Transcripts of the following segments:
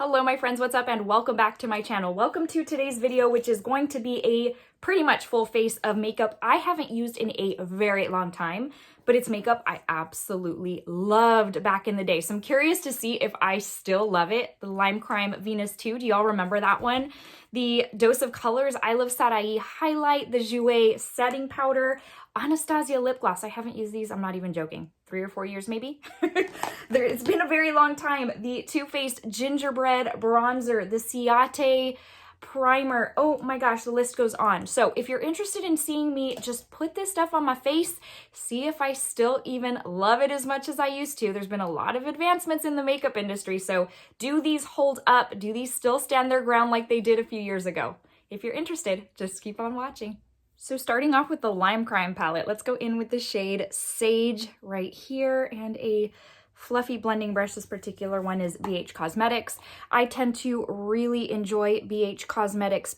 Hello my friends, what's up and welcome back to my channel. Welcome to today's video, which is going to be a pretty much full face of makeup I haven't used in a very long time, but it's makeup I absolutely loved back in the day. So I'm curious to see if I still love it. The Lime Crime Venus 2, do y'all remember that one? The Dose of Colors iluvsarahi highlight, the Jouer setting powder, Anastasia lip gloss. I haven't used these, I'm not even joking. 3 or 4 years maybe. It's been a very long time. The Too Faced Gingerbread bronzer, the Ciate primer. Oh my gosh, the list goes on. So if you're interested in seeing me just put this stuff on my face, see if I still even love it as much as I used to. There's been a lot of advancements in the makeup industry. So do these hold up? Do these still stand their ground like they did a few years ago? If you're interested, just keep on watching. So starting off with the Lime Crime palette, let's go in with the shade Sage right here and a fluffy blending brush. This particular one is BH Cosmetics. I tend to really enjoy BH Cosmetics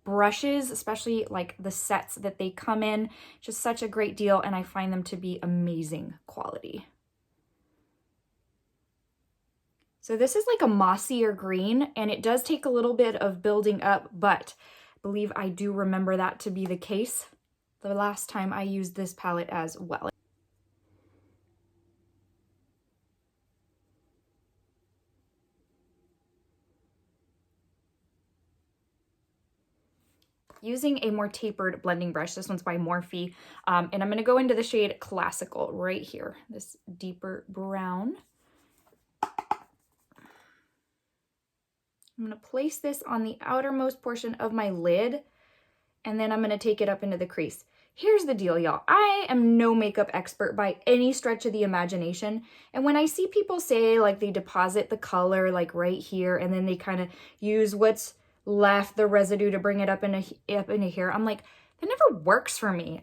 brushes, especially like the sets that they come in. Just such a great deal, and I find them to be amazing quality. So this is like a mossier green, and it does take a little bit of building up, but I believe I do remember that to be the case the last time I used this palette as well. Using a more tapered blending brush. This one's by Morphe. And I'm going to go into the shade Classical right here, this deeper brown. I'm going to place this on the outermost portion of my lid, and then I'm going to take it up into the crease. Here's the deal, y'all. I am no makeup expert by any stretch of the imagination. And when I see people say like they deposit the color like right here, and then they kind of use what's left, the residue, to bring it up into here, I'm like, that never works for me.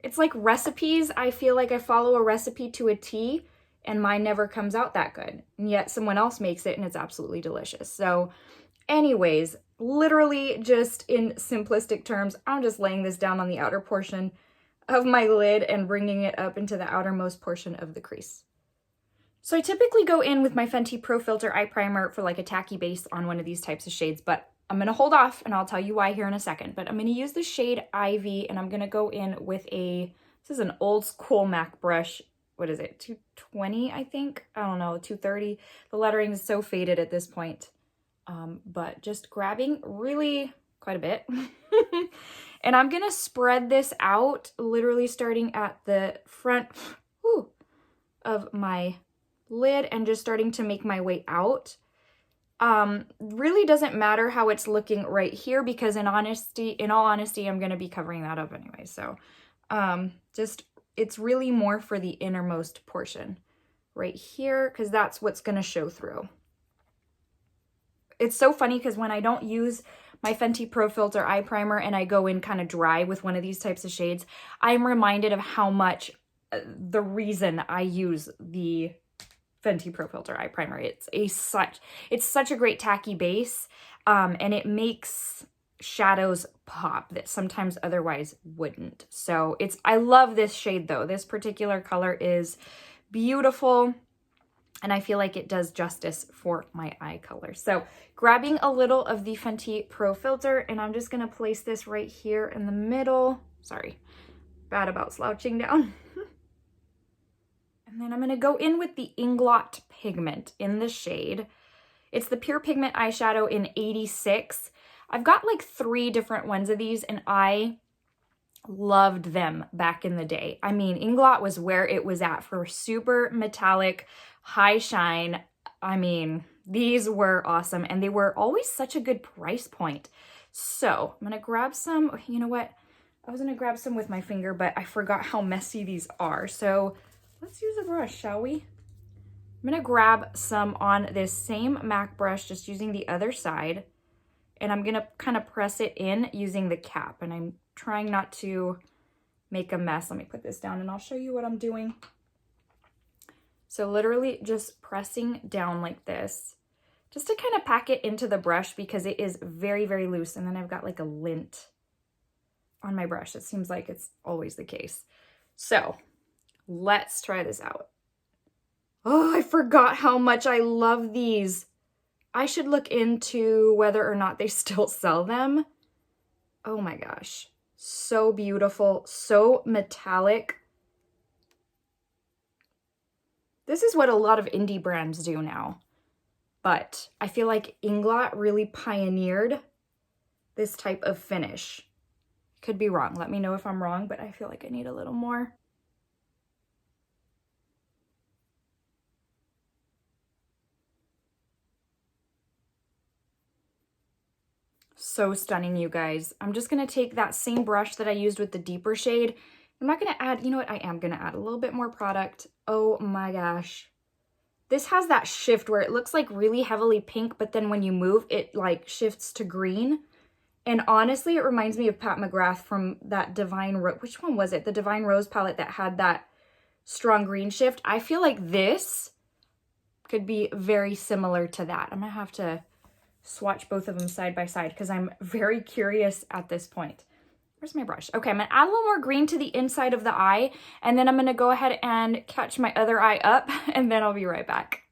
It's like recipes. I feel like I follow a recipe to a T, and mine never comes out that good. And yet someone else makes it and it's absolutely delicious. So anyways, literally just in simplistic terms, I'm just laying this down on the outer portion of my lid and bringing it up into the outermost portion of the crease. So I typically go in with my Fenty ProFilt'r eye primer for like a tacky base on one of these types of shades, but I'm going to hold off and I'll tell you why here in a second. But I'm going to use the shade Ivy, and I'm going to go in with this is an old school MAC brush. What is it? 220, I think? I don't know, 230. The lettering is so faded at this point. But just grabbing really quite a bit. And I'm going to spread this out, literally starting at the front of my lid and just starting to make my way out. Really doesn't matter how it's looking right here, because in all honesty, I'm going to be covering that up anyway. So it's really more for the innermost portion right here, because that's what's going to show through. It's so funny because when I don't use my Fenty ProFilt'r eye primer and I go in kind of dry with one of these types of shades, I'm reminded of how much the reason I use the Fenty ProFilt'r eye primer. It's such a great tacky base, and it makes shadows pop that sometimes otherwise wouldn't. So I love this shade though. This particular color is beautiful, and I feel like it does justice for my eye color. So grabbing a little of the Fenty ProFilt'r, and I'm just going to place this right here in the middle. Sorry, bad about slouching down. And then I'm going to go in with the Inglot Pigment in the shade. It's the Pure Pigment eyeshadow in 86. I've got like 3 different ones of these, and I loved them back in the day. I mean, Inglot was where it was at for super metallic, high shine. I mean, these were awesome, and they were always such a good price point. So I'm going to grab some. You know what? I was going to grab some with my finger, but I forgot how messy these are. So let's use a brush, shall we? I'm going to grab some on this same MAC brush, just using the other side. And I'm going to kind of press it in using the cap. And I'm trying not to make a mess. Let me put this down and I'll show you what I'm doing. So literally just pressing down like this, just to kind of pack it into the brush, because it is very, very loose. And then I've got like a lint on my brush. It seems like it's always the case. So let's try this out. Oh, I forgot how much I love these. I should look into whether or not they still sell them. Oh my gosh. So beautiful, so metallic. This is what a lot of indie brands do now. But I feel like Inglot really pioneered this type of finish. Could be wrong. Let me know if I'm wrong, but I feel like I need a little more. So stunning, you guys. I'm just going to take that same brush that I used with the deeper shade. I'm not going to add, you know what? I am going to add a little bit more product. Oh my gosh. This has that shift where it looks like really heavily pink, but then when you move, it like shifts to green. And honestly, it reminds me of Pat McGrath from that Divine Rose. Which one was it? The Divine Rose palette that had that strong green shift. I feel like this could be very similar to that. I'm going to have to swatch both of them side by side because I'm very curious at this point. Where's my brush? Okay, I'm going to add a little more green to the inside of the eye, and then I'm going to go ahead and catch my other eye up, and then I'll be right back.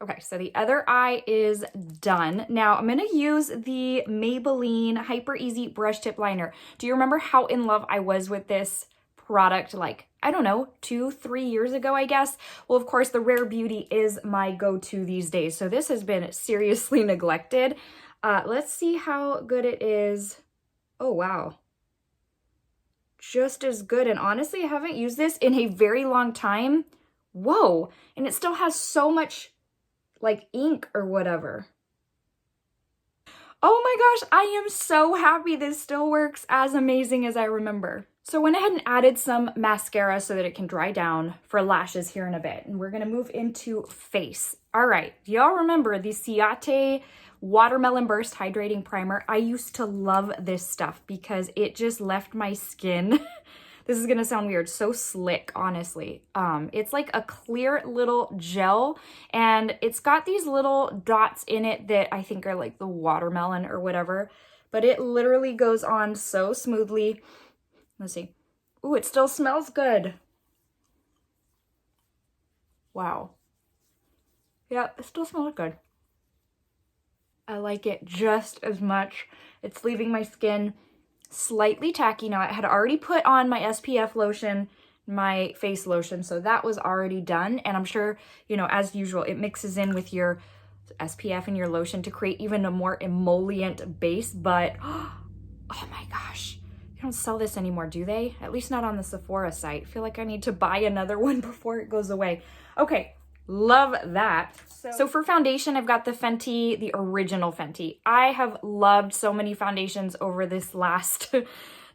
Okay, so the other eye is done. Now I'm going to use the Maybelline Hyper Easy Brush Tip Liner. Do you remember how in love I was with this product like, I don't know, 2-3 years ago, I guess? Well, of course, the Rare Beauty is my go-to these days, so this has been seriously neglected. Let's see how good it is. Oh, wow. Just as good. And honestly, I haven't used this in a very long time. Whoa. And it still has so much like ink or whatever. Oh my gosh, I am so happy this still works as amazing as I remember. So I went ahead and added some mascara so that it can dry down for lashes here in a bit. And we're gonna move into face. All right, do y'all remember the Ciate Watermelon Burst Hydrating Primer? I used to love this stuff because it just left my skin, this is gonna sound weird, so slick, honestly. It's like a clear little gel, and it's got these little dots in it that I think are like the watermelon or whatever, but it literally goes on so smoothly. Let's see. Ooh, it still smells good. Wow. Yeah, it still smells good. I like it just as much. It's leaving my skin slightly tacky. Now, I had already put on my SPF lotion, my face lotion, so that was already done. And I'm sure, you know, as usual, it mixes in with your SPF and your lotion to create even a more emollient base. But, oh my gosh, they don't sell this anymore, do they? At least not on the Sephora site. I feel like I need to buy another one before it goes away. Okay. Love that. So for foundation, I've got the Fenty, the original Fenty. I have loved so many foundations over this last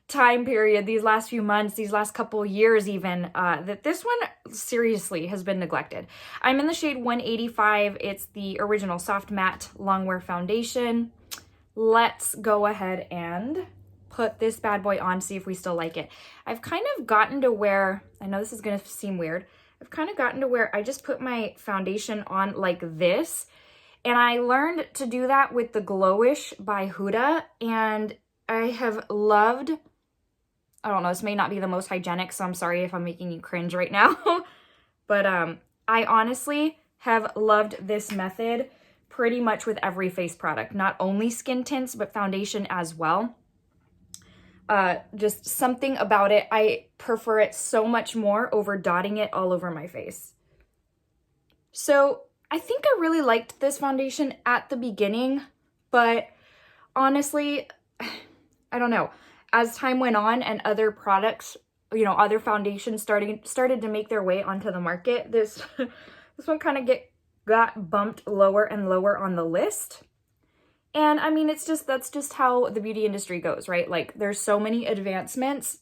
time period, these last few months, these last couple years even, that this one seriously has been neglected. I'm in the shade 185. It's the original Soft Matte Longwear Foundation. Let's go ahead and put this bad boy on, see if we still like it. I've kind of gotten to where, I know this is going to seem weird, I've kind of gotten to where I just put my foundation on like this, and I learned to do that with the Glowish by Huda, and I have loved, I don't know, this may not be the most hygienic, so I'm sorry if I'm making you cringe right now, but I honestly have loved this method pretty much with every face product, not only skin tints, but foundation as well. Just something about it. I prefer it so much more over dotting it all over my face. So I think I really liked this foundation at the beginning, but honestly, I don't know. As time went on and other products, you know, other foundations started to make their way onto the market, this one kind of got bumped lower and lower on the list. And I mean, that's just how the beauty industry goes, right? Like, there's so many advancements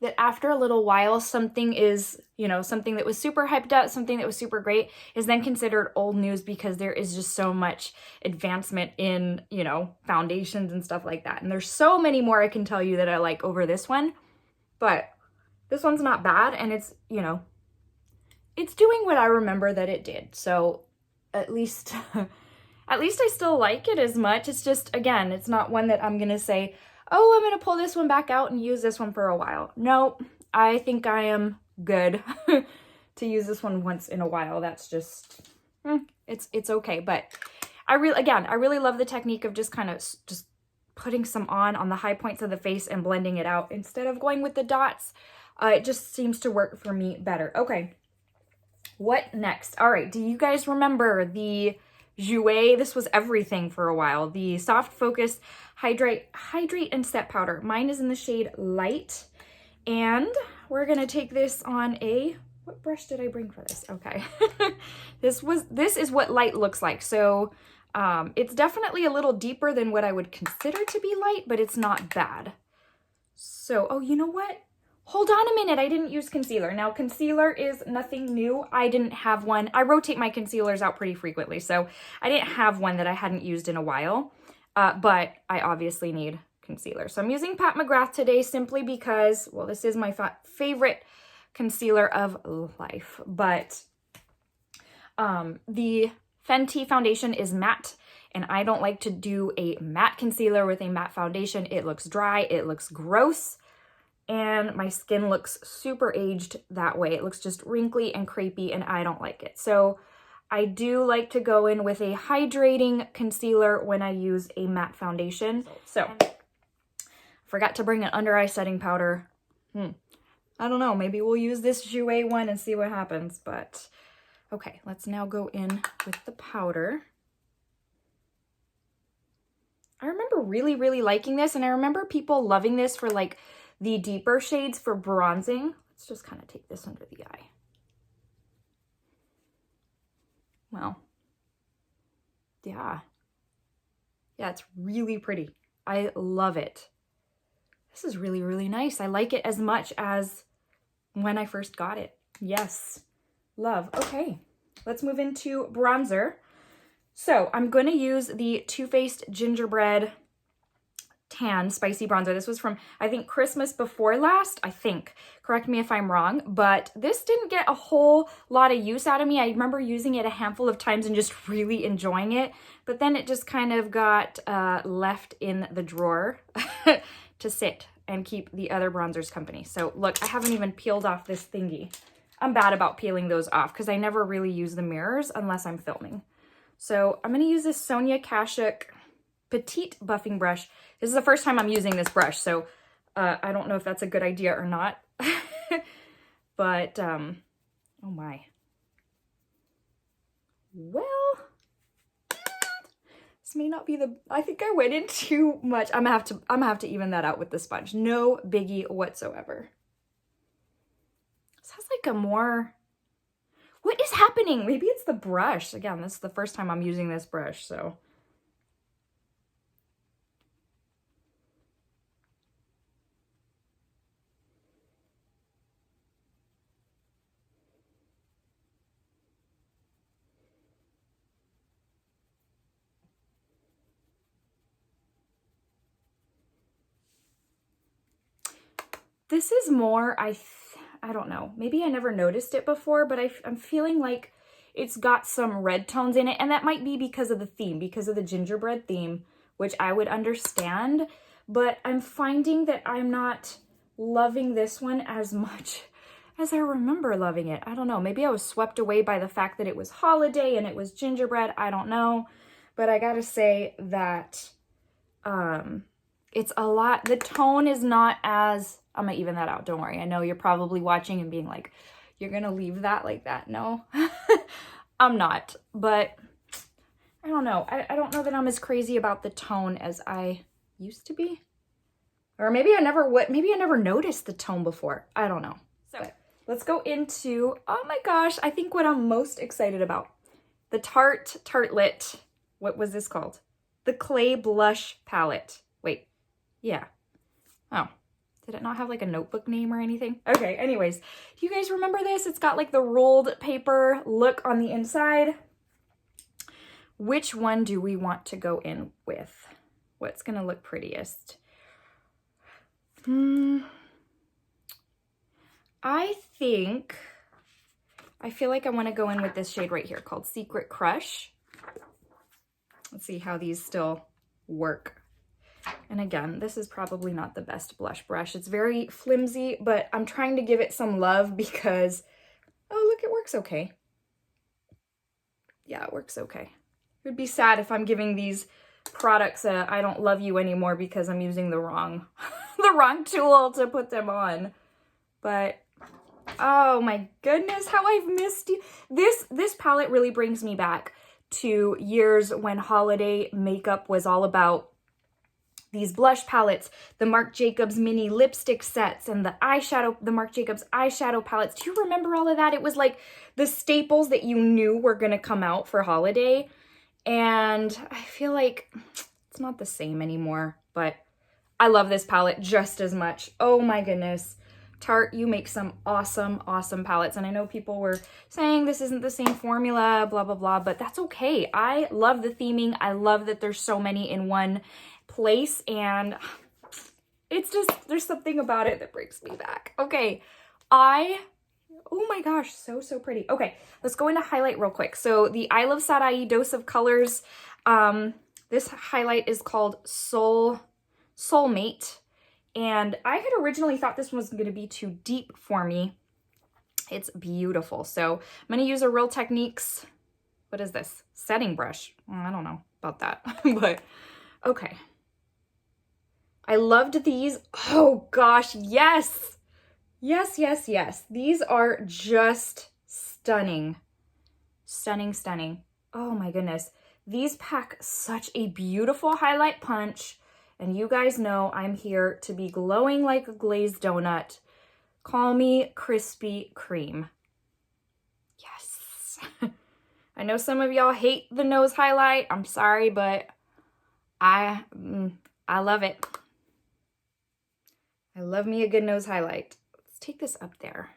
that after a little while, something is, you know, something that was super hyped up, something that was super great is then considered old news because there is just so much advancement in, you know, foundations and stuff like that. And there's so many more I can tell you that I like over this one, but this one's not bad. And it's, you know, it's doing what I remember that it did. So at least... At least I still like it as much. It's just, again, it's not one that I'm going to say, oh, I'm going to pull this one back out and use this one for a while. Nope, I think I am good to use this one once in a while. That's just, it's okay. But I really love the technique of just kind of just putting some on the high points of the face and blending it out instead of going with the dots. It just seems to work for me better. Okay, what next? All right, do you guys remember the Jouer? This was everything for a while. The Soft Focus Hydrate and Set Powder. Mine is in the shade Light. And we're gonna take this on a, what brush did I bring for this? Okay. This is what Light looks like. So it's definitely a little deeper than what I would consider to be light, but it's not bad. So, oh, you know what? Hold on a minute, I didn't use concealer. Now, concealer is nothing new. I didn't have one. I rotate my concealers out pretty frequently, so I didn't have one that I hadn't used in a while, but I obviously need concealer. So I'm using Pat McGrath today simply because, well, this is my favorite concealer of life, but the Fenty foundation is matte, and I don't like to do a matte concealer with a matte foundation. It looks dry, it looks gross, and my skin looks super aged that way. It looks just wrinkly and crepey, and I don't like it. So I do like to go in with a hydrating concealer when I use a matte foundation. So, forgot to bring an under eye setting powder. I don't know, maybe we'll use this Jouer one and see what happens, but okay, let's now go in with the powder. I remember really, really liking this, and I remember people loving this for like the deeper shades for bronzing. Let's just kind of take this under the eye. Well, yeah. Yeah, it's really pretty. I love it. This is really, really nice. I like it as much as when I first got it. Yes, love. Okay, let's move into bronzer. So I'm going to use the Too Faced Gingerbread Tan Spicy Bronzer. This was from, I think, Christmas before last, I think. Correct me if I'm wrong, but this didn't get a whole lot of use out of me. I remember using it a handful of times and just really enjoying it, but then it just kind of got left in the drawer to sit and keep the other bronzers company. So look, I haven't even peeled off this thingy. I'm bad about peeling those off because I never really use the mirrors unless I'm filming. So I'm going to use this Sonia Kashuk Petite buffing brush. This is the first time I'm using this brush, so I don't know if that's a good idea or not. But, oh my. Well, this may not be the, I think I went in too much. I'm gonna have to even that out with the sponge. No biggie whatsoever. This has like a more, what is happening? Maybe it's the brush. Again, this is the first time I'm using this brush, so. This is more, I don't know, maybe I never noticed it before, but I'm feeling like it's got some red tones in it, and that might be because of the theme, because of the gingerbread theme, which I would understand, but I'm finding that I'm not loving this one as much as I remember loving it. I don't know, maybe I was swept away by the fact that it was holiday and it was gingerbread, I don't know, but I gotta say that it's a lot, the tone is not as, I'm gonna even that out, don't worry. I know you're probably watching and being like, you're gonna leave that like that. No, I'm not, but I don't know. I don't know that I'm as crazy about the tone as I used to be. Or maybe I never noticed the tone before. I don't know. So let's go into, oh my gosh, I think what I'm most excited about. The Tarte Tartlet, what was this called? The Clay Blush Palette. Wait, yeah. Oh. Did it not have like a notebook name or anything? Okay, anyways, do you guys remember this? It's got like the rolled paper look on the inside. Which one do we want to go in with? What's gonna look prettiest? I feel like I wanna go in with this shade right here called Secret Crush. Let's see how these still work. And again, this is probably not the best blush brush. It's very flimsy, but I'm trying to give it some love because, oh, look, it works okay. Yeah, it works okay. would be sad if I'm giving these products a I don't love you anymore because I'm using the wrong, the wrong tool to put them on. But oh my goodness, how I've missed you. This palette really brings me back to years when holiday makeup was all about these blush palettes, the Marc Jacobs mini lipstick sets, and the Marc Jacobs eyeshadow palettes. Do you remember all of that? It was like the staples that you knew were going to come out for holiday. And I feel like it's not the same anymore, but I love this palette just as much. Oh my goodness. Tarte, you make some awesome, awesome palettes. And I know people were saying this isn't the same formula, blah, blah, blah, but that's okay. I love the theming. I love that there's so many in one place, and it's just, there's something about it that brings me back. Okay, oh my gosh, so pretty. Okay, let's go into highlight real quick. So the iluvsarahi Dose of Colors, this highlight is called Soulmate, and I had originally thought this was going to be too deep for me. It's beautiful. So I'm going to use a Real Techniques, what is this? Setting brush. I don't know about that, but okay. I loved these. Oh gosh, yes. Yes, yes, yes. These are just stunning. Stunning, stunning. Oh my goodness. These pack such a beautiful highlight punch. And you guys know I'm here to be glowing like a glazed donut. Call me Krispy Kreme. Yes. I know some of y'all hate the nose highlight. I'm sorry, but I love it. I love me a good nose highlight. Let's take this up there.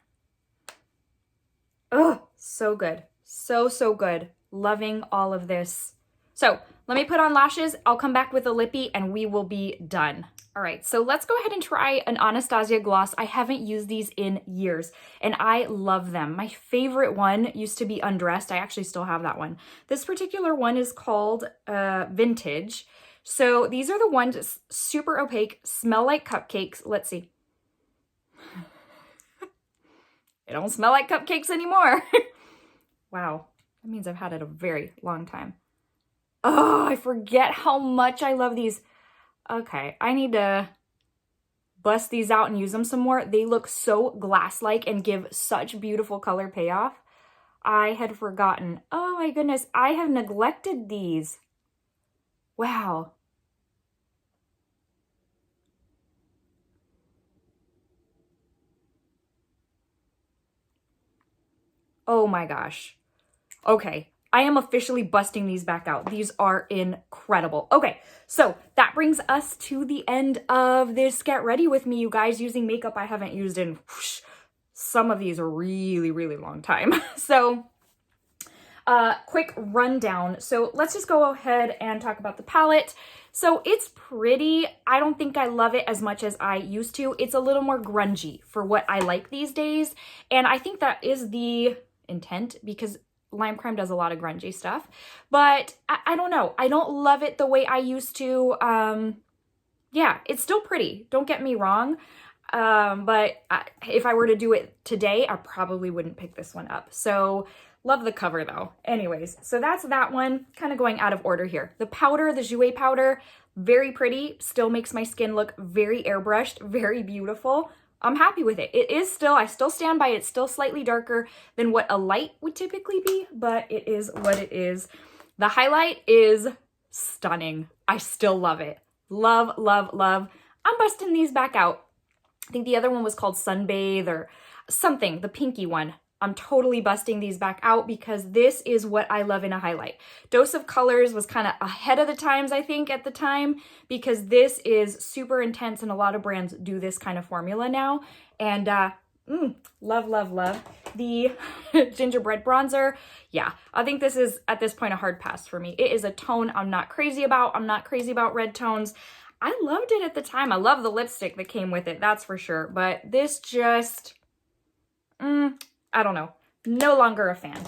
Oh, so good. So good. Loving all of this. So let me put on lashes. I'll come back with a lippy and we will be done. All right, so let's go ahead and try an Anastasia gloss. I haven't used these in years and I love them. My favorite one used to be Undressed. I actually still have that one. This particular one is called Vintage. So these are the ones super opaque, smell like cupcakes. Let's see. They don't smell like cupcakes anymore. Wow, that means I've had it a very long time. Oh, I forget how much I love these. Okay, I need to bust these out and use them some more. They look so glass-like and give such beautiful color payoff. I had forgotten. Oh my goodness, I have neglected these. Wow. Oh my gosh. Okay, I am officially busting these back out. These are incredible. Okay, so that brings us to the end of this Get Ready With Me, you guys, using makeup I haven't used in some of these a really, really long time. So quick rundown. So let's just go ahead and talk about the palette. So it's pretty. I don't think I love it as much as I used to. It's a little more grungy for what I like these days. And I think that is the intent because Lime Crime does a lot of grungy stuff. But I don't know. I don't love it the way I used to. Yeah, it's still pretty. Don't get me wrong. But if I were to do it today, I probably wouldn't pick this one up. So love the cover though. Anyways, so that's that one. Kind of going out of order here. The powder, the Jouer powder, very pretty. Still makes my skin look very airbrushed, very beautiful. I'm happy with it. It is still, I still stand by it. It's still slightly darker than what a light would typically be, but it is what it is. The highlight is stunning. I still love it. Love, love, love. I'm busting these back out. I think the other one was called Sunbathe or something, the pinky one. I'm totally busting these back out because this is what I love in a highlight. Dose of Colors was kind of ahead of the times, I think, at the time, because this is super intense and a lot of brands do this kind of formula now. And love, love, love. The Gingerbread bronzer, yeah, I think this is, at this point, a hard pass for me. It is a tone I'm not crazy about. I'm not crazy about red tones. I loved it at the time. I love the lipstick that came with it, that's for sure. But this just, I don't know, no longer a fan.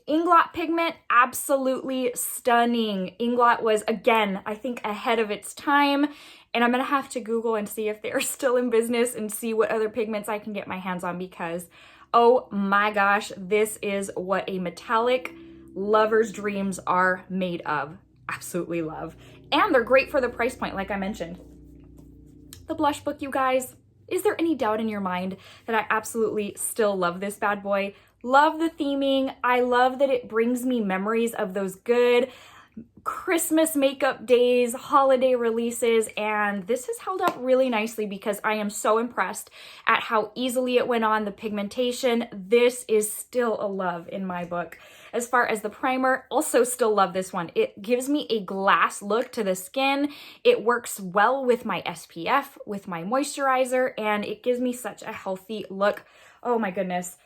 Inglot pigment, absolutely stunning. Inglot was, again, I think ahead of its time, and I'm gonna have to Google and see if they're still in business and see what other pigments I can get my hands on because, oh my gosh, this is what a metallic Lover's dreams are made of. Absolutely love. And they're great for the price point, like I mentioned. The blush book, you guys. Is there any doubt in your mind that I absolutely still love this bad boy? Love the theming. I love that it brings me memories of those good Christmas makeup days, holiday releases, and this has held up really nicely because I am so impressed at how easily it went on, the pigmentation. This is still a love in my book. As far as the primer, also still love this one. It gives me a glass look to the skin. It works well with my SPF, with my moisturizer, and it gives me such a healthy look. Oh my goodness.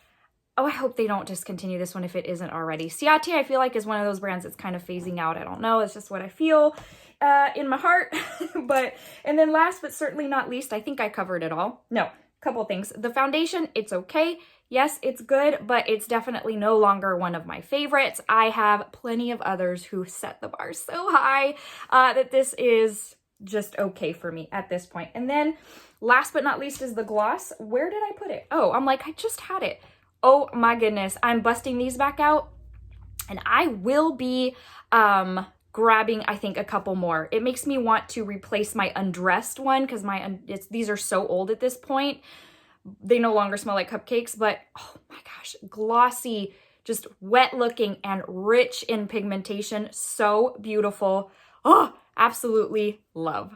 Oh, I hope they don't discontinue this one if it isn't already. Ciate, I feel like, is one of those brands that's kind of phasing out. I don't know. It's just what I feel in my heart. And then last but certainly not least, I think I covered it all. No, couple things. The foundation, it's okay. Yes, it's good, but it's definitely no longer one of my favorites. I have plenty of others who set the bar so high that this is just okay for me at this point. And then last but not least is the gloss. Where did I put it? Oh, I'm like, I just had it. Oh my goodness, I'm busting these back out and I will be grabbing, I think, a couple more. It makes me want to replace my Undressed one because these are so old at this point. They no longer smell like cupcakes, but oh my gosh, glossy, just wet looking and rich in pigmentation. So beautiful. Oh, absolutely love.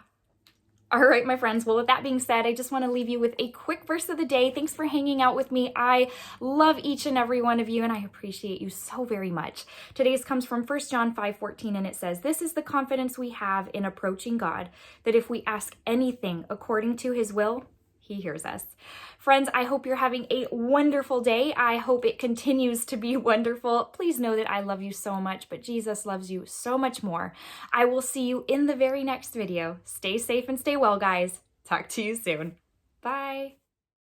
All right, my friends. Well, with that being said, I just want to leave you with a quick verse of the day. Thanks for hanging out with me. I love each and every one of you, and I appreciate you so very much. Today's comes from 1 John 5:14, and it says, "This is the confidence we have in approaching God, that if we ask anything according to his will, he hears us." Friends, I hope you're having a wonderful day. I hope it continues to be wonderful. Please know that I love you so much, but Jesus loves you so much more. I will see you in the very next video. Stay safe and stay well, guys. Talk to you soon. Bye.